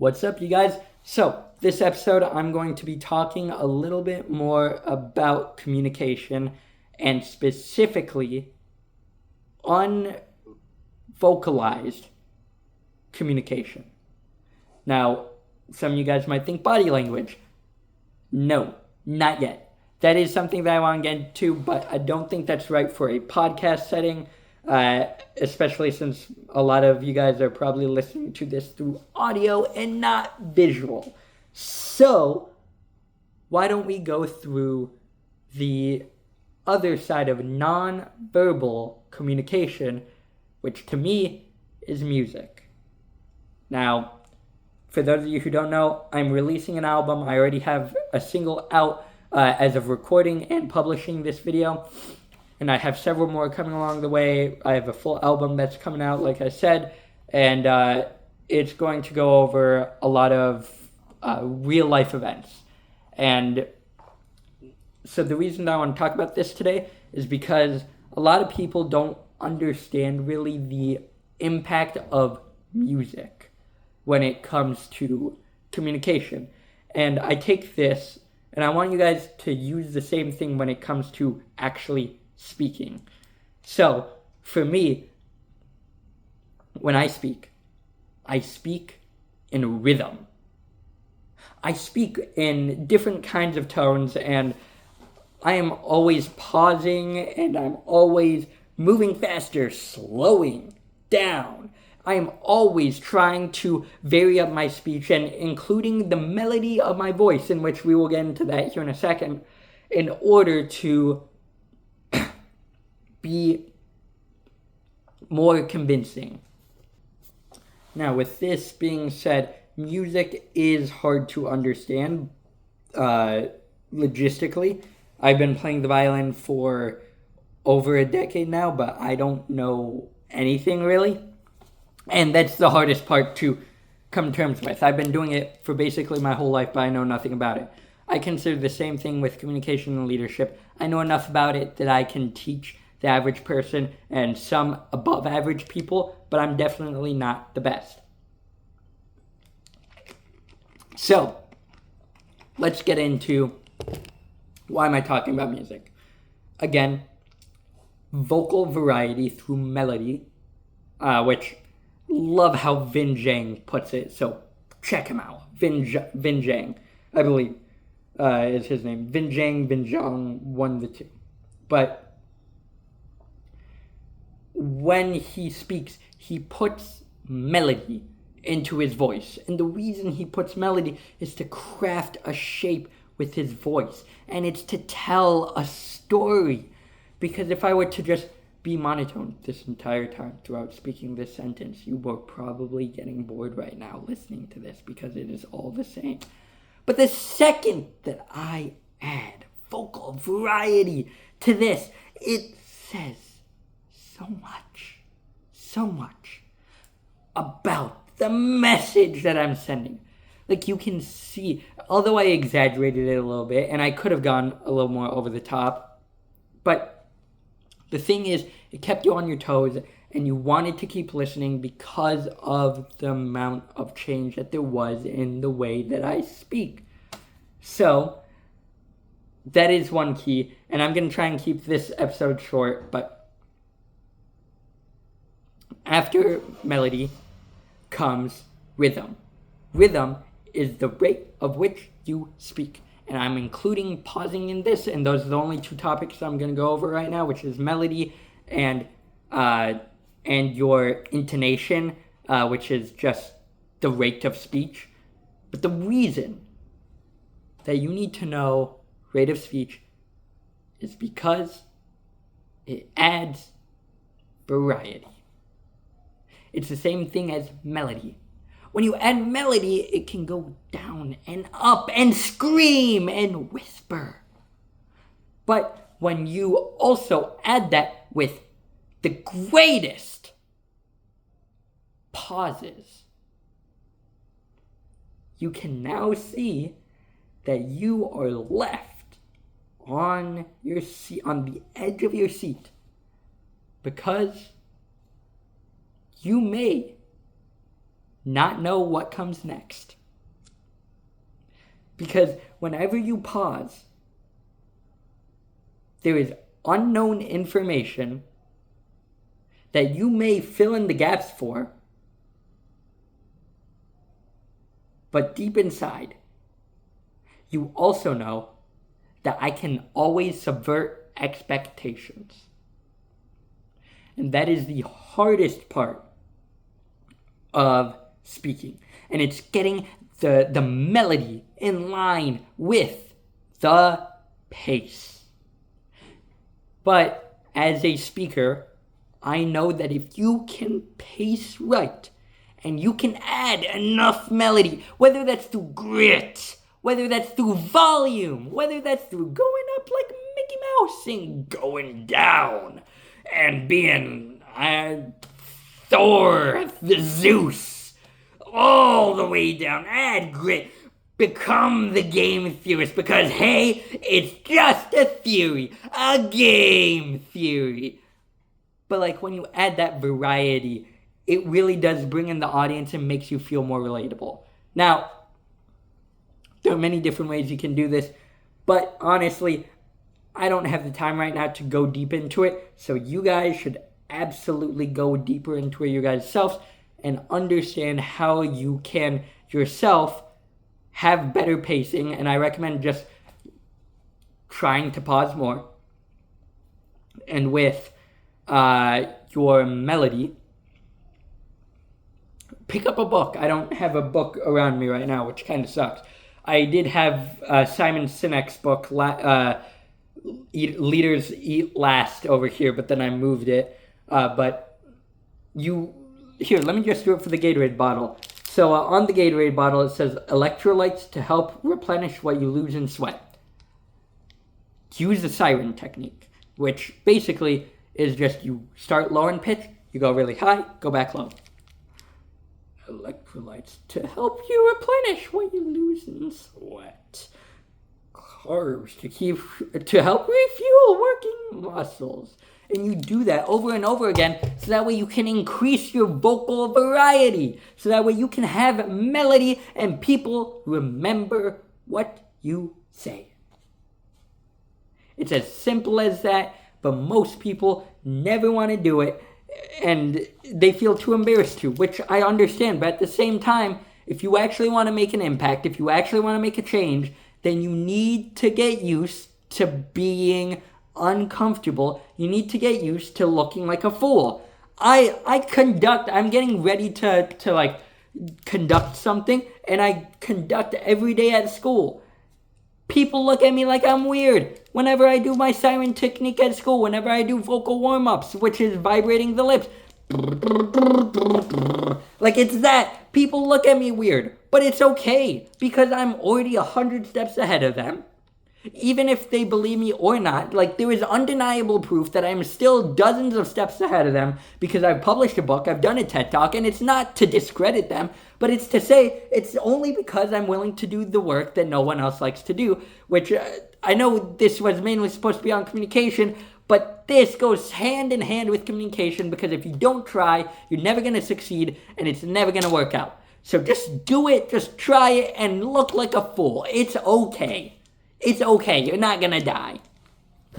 What's up, you guys? So, this episode, I'm going to be talking a little bit more about communication and specifically unvocalized communication. Now, some of you guys might think body language. No, not yet. That is something that I want to get into, but I don't think that's right for a podcast setting. Especially since a lot of you guys are probably listening to this through audio and not visual. So, why don't we go through the other side of non-verbal communication, which to me is music. Now, for those of you who don't know, I'm releasing an album. I already have a single out as of recording and publishing this video. And I have several more coming along the way. I have a full album that's coming out, like I said. And it's going to go over a lot of real life events. And so the reason I want to talk about this today is because a lot of people don't understand really the impact of music when it comes to communication. And I take this, and I want you guys to use the same thing when it comes to actually speaking. So, for me, when I speak in rhythm. I speak in different kinds of tones, and I am always pausing, and I'm always moving faster, slowing down. I am always trying to vary up my speech and including the melody of my voice, in which we will get into that here in a second, in order to be more convincing. Now, with this being said, music is hard to understand logistically. I've been playing the violin for over a decade now, but I don't know anything really. And that's the hardest part to come to terms with. I've been doing it for basically my whole life, but I know nothing about it. I consider the same thing with communication and leadership. I know enough about it that I can teach the average person and some above average people, but I'm definitely not the best. So, let's get into why am I talking about music. Again, vocal variety through melody, which love how Vin Zhang puts it, so check him out. Vin Zhang, I believe, is his name. Vin Zhang, one of the two. But when he speaks, he puts melody into his voice. And the reason he puts melody is to craft a shape with his voice. And it's to tell a story. Because if I were to just be monotone this entire time throughout speaking this sentence, you were probably getting bored right now listening to this because it is all the same. But the second that I add vocal variety to this, it says so much about the message that I'm sending. Like, you can see, although I exaggerated it a little bit, and I could have gone a little more over the top, but the thing is, it kept you on your toes, and you wanted to keep listening because of the amount of change that there was in the way that I speak. So, that is one key, and I'm going to try and keep this episode short, but after melody comes rhythm. Rhythm is the rate of which you speak. And I'm including pausing in this, and those are the only two topics I'm going to go over right now, which is melody and your intonation, which is just the rate of speech. But the reason that you need to know rate of speech is because it adds variety. It's the same thing as melody. When you add melody, it can go down and up and scream and whisper. But when you also add that with the greatest pauses, you can now see that you are left on your seat, on the edge of your seat, because you may not know what comes next. Because whenever you pause, there is unknown information that you may fill in the gaps for, but deep inside, you also know that I can always subvert expectations. And that is the hardest part of speaking. And it's getting the melody in line with the pace. But as a speaker, I know that if you can pace right and you can add enough melody, whether that's through grit, whether that's through volume, whether that's through going up like Mickey Mouse and going down and being Thor, the Zeus, all the way down, add grit, become the game theorist, because hey, it's just a theory, a game theory. But like when you add that variety, it really does bring in the audience and makes you feel more relatable. Now, there are many different ways you can do this, but honestly, I don't have the time right now to go deep into it, so you guys should absolutely go deeper into it your guys' selves and understand how you can yourself have better pacing, and I recommend just trying to pause more. And with your melody, pick up a book. I don't have a book around me right now, which kind of sucks. I did have Simon Sinek's book, Leaders Eat Last, over here, but then I moved it. But here, let me just do it for the Gatorade bottle. So on the Gatorade bottle, it says electrolytes to help replenish what you lose in sweat. Use the siren technique, which basically is just you start low in pitch, you go really high, go back low. Electrolytes to help you replenish what you lose in sweat. Carbs to help refuel working muscles. And you do that over and over again so that way you can increase your vocal variety. So that way you can have melody and people remember what you say. It's as simple as that, but most people never want to do it and they feel too embarrassed to, which I understand. But at the same time, if you actually want to make an impact, if you actually want to make a change, then you need to get used to being uncomfortable. You need to get used to looking like a fool. I'm getting ready to like conduct something, and I conduct every day at school. People look at me like I'm weird. Whenever I do my siren technique at school, whenever I do vocal warm-ups, which is vibrating the lips, like it's that. People look at me weird, but it's okay because I'm already 100 steps ahead of them. Even if they believe me or not, like there is undeniable proof that I'm still dozens of steps ahead of them because I've published a book, I've done a TED Talk, and it's not to discredit them, but it's to say it's only because I'm willing to do the work that no one else likes to do, which I know this was mainly supposed to be on communication, but this goes hand in hand with communication because if you don't try, you're never going to succeed and it's never going to work out. So just do it, just try it, and look like a fool. It's okay. It's okay. You're not going to die.